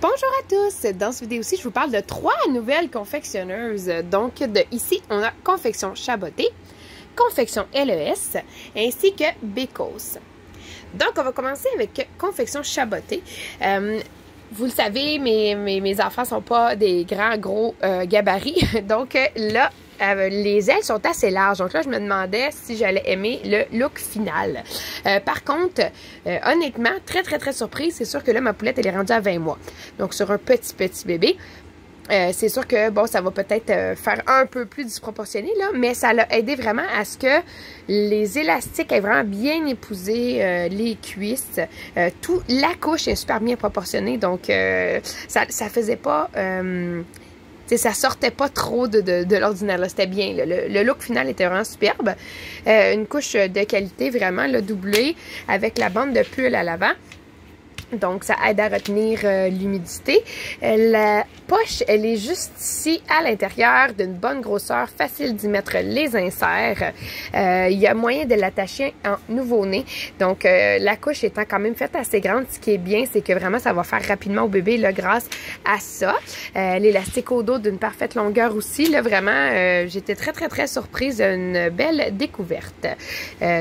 Bonjour à tous! Dans cette vidéo-ci, je vous parle de 3 nouvelles confectionneuses. Donc, ici, on a Confection Chabotté, Confection LES, ainsi que Bécos. Donc, on va commencer avec Confection Chabotté. Vous le savez, mes enfants ne sont pas des gros gabarits. Donc, là, les ailes sont assez larges. Donc là, je me demandais si j'allais aimer le look final. Par contre, honnêtement, très surprise. C'est sûr que là, ma poulette, elle est rendue à 20 mois. Donc, sur un petit bébé. C'est sûr que, bon, ça va peut-être faire un peu plus disproportionné, là, mais ça l'a aidé vraiment à ce que les élastiques aient vraiment bien épousé les cuisses. La couche est super bien proportionnée, donc ça faisait pas... ça sortait pas trop de l'ordinaire, c'était bien. Le look final était vraiment superbe. Une couche de qualité vraiment là, doublée avec la bande de pull à l'avant. Donc, ça aide à retenir l'humidité. La poche, elle est juste ici, à l'intérieur, d'une bonne grosseur, facile d'y mettre les inserts. Il y a moyen de l'attacher en nouveau-né. Donc, la couche étant quand même faite assez grande, ce qui est bien, c'est que vraiment, ça va faire rapidement au bébé, là, grâce à ça. L'élastique au dos d'une parfaite longueur aussi, là, vraiment, j'étais très surprise d'une belle découverte.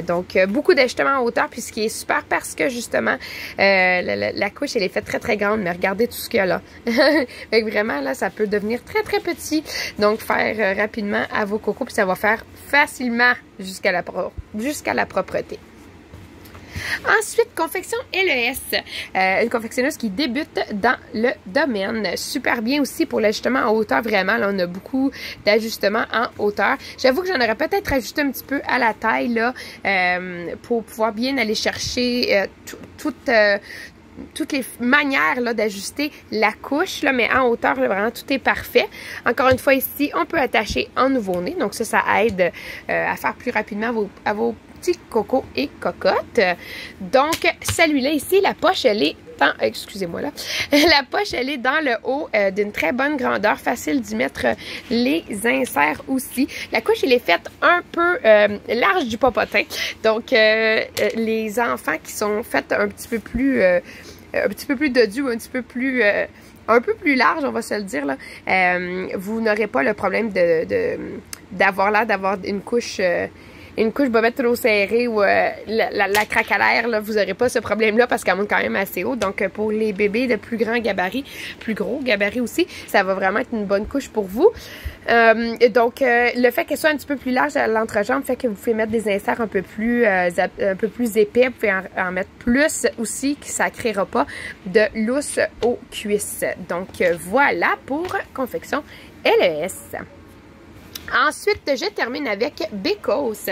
Donc, beaucoup d'ajustements en hauteur, puis ce qui est super parce que, justement, la couche, elle est faite très grande, mais regardez tout ce qu'il y a là. Fait que vraiment, là, ça peut devenir très petit. Donc, faire rapidement à vos cocos, puis ça va faire facilement jusqu'à la propreté. Ensuite, Confection LES, une confectionneuse qui débute dans le domaine. Super bien aussi pour l'ajustement en hauteur, vraiment. Là, on a beaucoup d'ajustements en hauteur. J'avoue que j'en aurais peut-être ajusté un petit peu à la taille, là, pour pouvoir bien aller chercher toutes les manières d'ajuster la couche, là, mais en hauteur, là, vraiment, tout est parfait. Encore une fois, ici, on peut attacher en nouveau-né. Donc, ça aide à faire plus rapidement à vos petits cocos et cocottes. Donc, celui-là ici, la poche, elle est excusez-moi là. La poche, elle est dans le haut d'une très bonne grandeur, facile d'y mettre les inserts aussi. La couche, elle est faite un peu large du popotin. Donc, les enfants qui sont faits un petit peu plus dodus, un petit peu plus... un peu plus large, on va se le dire, là, vous n'aurez pas le problème d'avoir une couche bobette trop serrée ou la craque à l'air, là, vous n'aurez pas ce problème-là parce qu'elle monte quand même assez haut. Donc, pour les bébés de plus gros gabarit aussi, ça va vraiment être une bonne couche pour vous. Donc, le fait qu'elle soit un petit peu plus large à l'entrejambe fait que vous pouvez mettre des inserts un peu plus épais. Vous pouvez en mettre plus aussi, que ça ne créera pas de lousse aux cuisses. Donc, voilà pour Confection LES. Ensuite, je termine avec Bécos,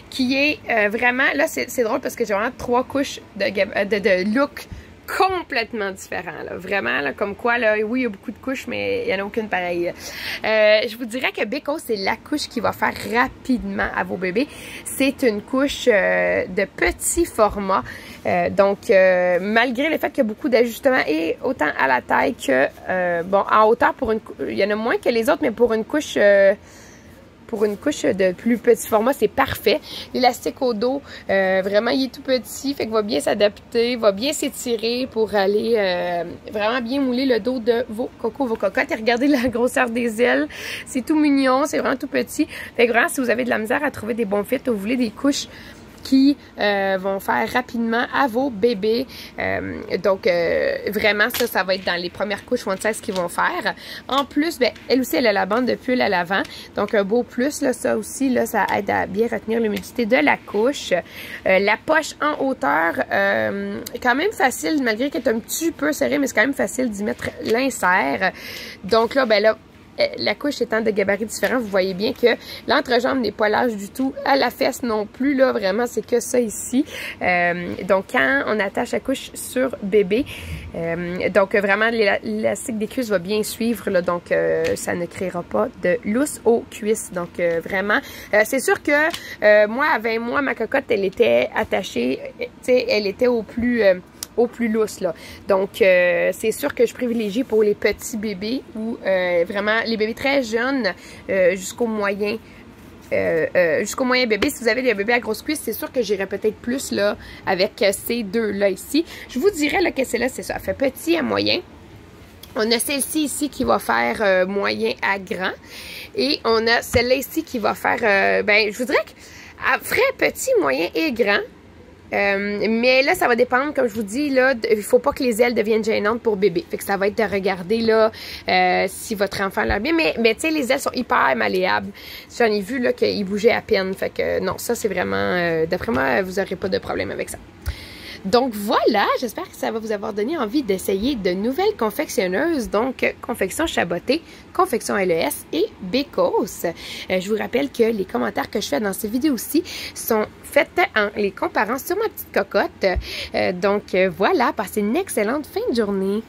qui est vraiment... Là, c'est drôle parce que j'ai vraiment 3 couches de look complètement différents. Là. Vraiment, là, comme quoi, là, oui, il y a beaucoup de couches, mais il n'y en a aucune pareille. Je vous dirais que Bécos, c'est la couche qui va faire rapidement à vos bébés. C'est une couche de petit format. Donc, malgré le fait qu'il y a beaucoup d'ajustements, et autant à la taille que, bon, en hauteur, il y en a moins que les autres, mais pour une couche de plus petit format, c'est parfait. L'élastique au dos, vraiment, il est tout petit, fait qu'il va bien s'adapter, va bien s'étirer pour aller vraiment bien mouler le dos de vos cocos, vos cocottes. Et regardez la grosseur des ailes, c'est tout mignon, c'est vraiment tout petit. Fait que vraiment, si vous avez de la misère à trouver des bons fits ou vous voulez des couches qui vont faire rapidement à vos bébés. Donc, vraiment, ça va être dans les premières couches one size qu'ils vont faire. En plus, ben, elle aussi, elle a la bande de pull à l'avant. Donc, un beau plus, là, ça aussi, là, ça aide à bien retenir l'humidité de la couche. La poche en hauteur, quand même facile, malgré qu'elle est un petit peu serrée, mais c'est quand même facile d'y mettre l'insert. Donc là, ben là, la couche étant de gabarits différents, vous voyez bien que l'entrejambe n'est pas large du tout, à la fesse non plus, là, vraiment, c'est que ça ici. Donc, quand on attache la couche sur bébé, donc vraiment, l'élastique des cuisses va bien suivre, là, donc ça ne créera pas de lousse aux cuisses. Donc, vraiment, c'est sûr que moi, à 20 mois, ma cocotte, elle était attachée, tu sais, elle était au plus lousse, là. Donc, c'est sûr que je privilégie pour les petits bébés ou vraiment les bébés très jeunes jusqu'au moyen bébé. Si vous avez des bébés à grosse cuisse, c'est sûr que j'irais peut-être plus là avec ces deux-là ici. Je vous dirais là, que c'est là, c'est ça. Elle fait petit à moyen. On a celle-ci ici qui va faire moyen à grand. Et on a celle-là ici qui va faire, ben, je vous dirais qu'elle ferait petit, moyen et grand. Mais là, ça va dépendre, comme je vous dis, là, il faut pas que les ailes deviennent gênantes pour bébé. Fait que ça va être de regarder, là, si votre enfant l'a bien. Mais tu sais, les ailes sont hyper malléables. J'en ai vu, là, qu'il bougeait à peine. Fait que non, ça, c'est vraiment, d'après moi, vous n'aurez pas de problème avec ça. Donc voilà, j'espère que ça va vous avoir donné envie d'essayer de nouvelles confectionneuses, donc confection Chaboté, confection LES et Bécos. Je vous rappelle que les commentaires que je fais dans ces vidéos-ci sont faits en les comparant sur ma petite cocotte. Donc voilà, passez une excellente fin de journée.